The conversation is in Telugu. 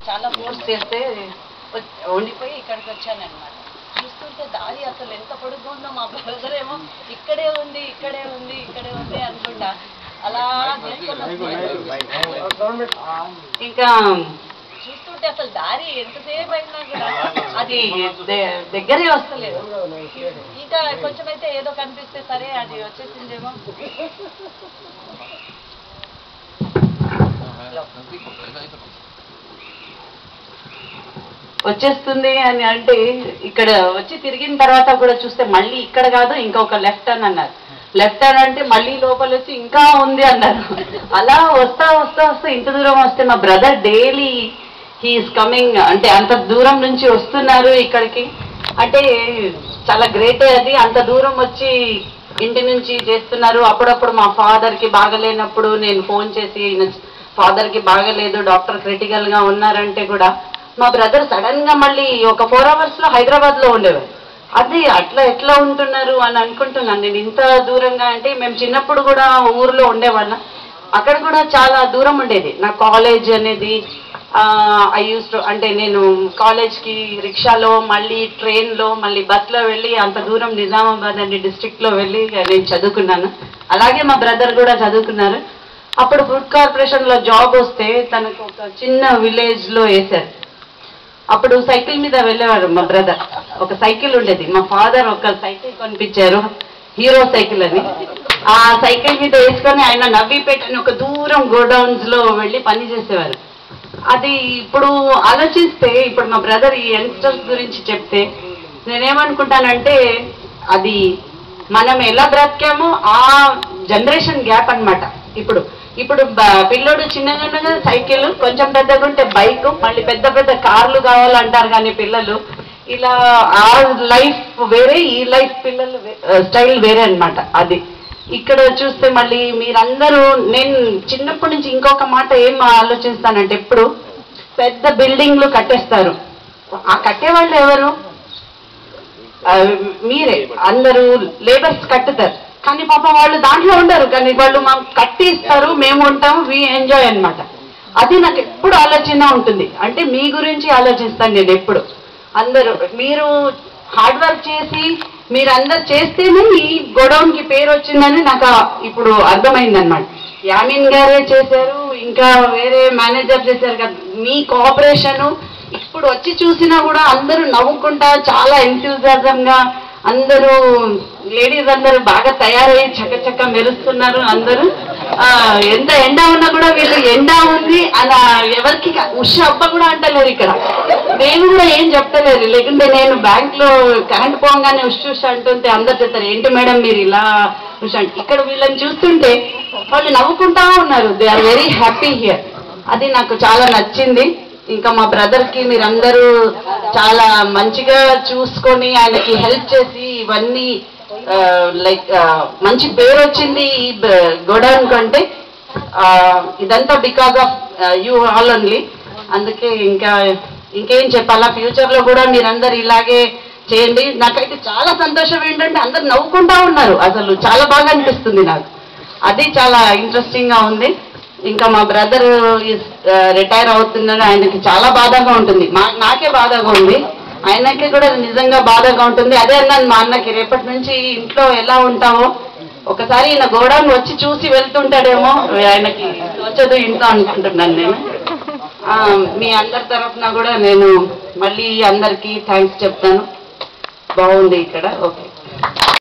చాలా ఫోర్స్ చేస్తే ఉండిపోయి ఇక్కడికి వచ్చానన్నమాట. చూస్తుంటే దారి అసలు ఎంత పొడుగు ఉందో, మా బ్రదర్ ఏమో ఇక్కడే ఉంది ఇక్కడే ఉంది ఇక్కడే ఉంది అనుకుంటా అలా ఇంకా చూస్తుంటే అసలు దారి ఎంతసేపు అయినా కూడా అది దగ్గరే వస్తలేదు. ఇంకా కొంచెం అయితే ఏదో కనిపిస్తే సరే అది వచ్చేసిందేమో. వచ్చేస్తుంది అని అంటే ఇక్కడ వచ్చి తిరిగిన తర్వాత కూడా చూస్తే మళ్ళీ ఇక్కడ కాదు ఇంకొక లెఫ్ట్ అని అన్నారు. లెఫ్ట్ అని అంటే మళ్ళీ లోపల వచ్చి ఇంకా ఉంది అన్నారు. అలా వస్తా వస్తా వస్తా ఇంత దూరం వస్తే మా బ్రదర్ డైలీ హీఈస్ కమింగ్, అంటే అంత దూరం నుంచి వస్తున్నారు ఇక్కడికి అంటే చాలా గ్రేటే అది. అంత దూరం వచ్చి ఇంటి నుంచి చేస్తున్నారు. అప్పుడప్పుడు మా ఫాదర్కి బాగలేనప్పుడు నేను ఫోన్ చేసి ఫాదర్కి బాగలేదు, డాక్టర్ క్రిటికల్ గా ఉన్నారంటే కూడా మా బ్రదర్ సడన్ గా మళ్ళీ ఒక 4 hours లో హైదరాబాద్ లో ఉండేవారు. అది అట్లా ఎట్లా ఉంటున్నారు అని అనుకుంటున్నాను నేను. ఇంత దూరంగా అంటే మేము చిన్నప్పుడు కూడా ఊర్లో ఉండేవాళ్ళం, అక్కడ కూడా చాలా దూరం ఉండేది. నా కాలేజ్ అనేది ఐ యూస్ టు అంటే నేను కాలేజ్కి రిక్షాలో మళ్ళీ ట్రైన్లో మళ్ళీ బస్లో వెళ్ళి అంత దూరం నిజామాబాద్ అనే డిస్ట్రిక్ట్లో వెళ్ళి నేను చదువుకున్నాను. అలాగే మా బ్రదర్ కూడా చదువుకున్నారు. అప్పుడు ఫుడ్ కార్పొరేషన్లో జాబ్ వస్తే తనకు ఒక చిన్న విలేజ్లో వేశారు. అప్పుడు సైకిల్ మీద వెళ్ళేవారు మా బ్రదర్. ఒక సైకిల్ ఉండేది, మా ఫాదర్ ఒక సైకిల్ కొనిపించారు, హీరో సైకిల్ అని. ఆ సైకిల్ మీద వేసుకొని ఆయన నవ్విపేట అని ఒక దూరం గోడౌన్స్ లో వెళ్ళి పని చేసేవారు. అది ఇప్పుడు ఆలోచిస్తే ఇప్పుడు మా బ్రదర్ ఈ యంగ్స్టర్స్ గురించి చెప్తే నేనేమనుకుంటానంటే అది మనం ఎలా బ్రతికామో ఆ జనరేషన్ గ్యాప్ అన్నమాట. ఇప్పుడు పిల్లోడు చిన్నగా సైకిల్, కొంచెం పెద్దగా ఉంటే బైక్, మళ్ళీ పెద్ద పెద్ద కార్లు కావాలంటారు. కానీ పిల్లలు ఇలా ఆ లైఫ్ వేరే, ఈ లైఫ్ పిల్లలు స్టైల్ వేరే అన్నమాట. అది ఇక్కడ చూస్తే మళ్ళీ మీరందరూ, నేను చిన్నప్పటి నుంచి ఇంకొక మాట ఏం ఆలోచిస్తానంటే ఎప్పుడు పెద్ద బిల్డింగ్లు కట్టేస్తారు. ఆ కట్టేవాళ్ళు ఎవరు? మీరే, అందరూ లేబర్స్ కట్టుతారు. కానీ పాపం వాళ్ళు దాంట్లో ఉండరు, కానీ వాళ్ళు మాకు కట్టి ఇస్తారు, మేము ఉంటాము, వి ఎంజాయ్ అన్నమాట. అది నాకు ఎప్పుడు ఆలోచన ఉంటుంది. అంటే మీ గురించి ఆలోచిస్తాను నేను ఎప్పుడు. అందరూ మీరు హార్డ్ వర్క్ చేసి మీరందరు చేస్తేనే ఈ గోడౌన్కి పేరు వచ్చిందని నాకు ఇప్పుడు అర్థమైందన్నమాట. యామిన్ గారే చేశారు, ఇంకా వేరే మేనేజర్ చేశారు కదా. మీ కోఆపరేషను ఇప్పుడు వచ్చి చూసినా కూడా అందరూ నవ్వుకుంటా చాలా ఎంథ్యూజియాజంగా అందరూ లేడీస్ అందరూ బాగా తయారయ్యి చక్క మెరుస్తున్నారు. అందరూ ఎంత ఎండ ఉన్నా కూడా వీళ్ళు ఎండ ఉంది అలా ఎవరికి ఉష అబ్బ కూడా అంటలేరు. ఇక్కడ నేను కూడా ఏం చెప్తలేరు, లేకుంటే నేను బ్యాంక్ లో కరెంట్ పోగానే ఉష్ అంటుంటే అందరు చెప్తారు ఏంటి మేడం మీరు ఇలా ఉష్ అంటే. ఇక్కడ వీళ్ళని చూస్తుంటే వాళ్ళు నవ్వుకుంటా ఉన్నారు. They are very happy here. అది నాకు చాలా నచ్చింది. ఇంకా మా బ్రదర్కి మీరందరూ చాలా మంచిగా చూసుకొని ఆయనకి హెల్ప్ చేసి ఇవన్నీ లైక్ మంచి పేరు వచ్చింది ఈ గోడౌన్ కంటే. ఇదంతా because of you all only. అందుకే ఇంకేం చెప్పాలా, ఫ్యూచర్లో కూడా మీరందరూ ఇలాగే చేయండి. నాకైతే చాలా సంతోషం ఏంటంటే అందరు నవ్వుకుంటా ఉన్నారు. అసలు చాలా బాగా అనిపిస్తుంది నాకు. అది చాలా ఇంట్రెస్టింగ్గా ఉంది. ఇంకా మా బ్రదర్ రిటైర్ అవుతున్నారు, ఆయనకి చాలా బాధగా ఉంటుంది. నాకే బాధగా ఉంది, ఆయనకి కూడా నిజంగా బాధగా ఉంటుంది. అదే అన్నాను మా అన్నకి, రేపటి నుంచి ఇంట్లో ఎలా ఉంటావో ఒకసారి ఈయన గోడౌన్ వచ్చి చూసి వెళ్తుంటాడేమో, ఆయనకి వచ్చేది ఇంట్లో అనుకుంటున్నాను నేను. మీ అందరి తరఫున కూడా నేను మళ్ళీ అందరికీ థ్యాంక్స్ చెప్తాను. బాగుంది ఇక్కడ. ఓకే.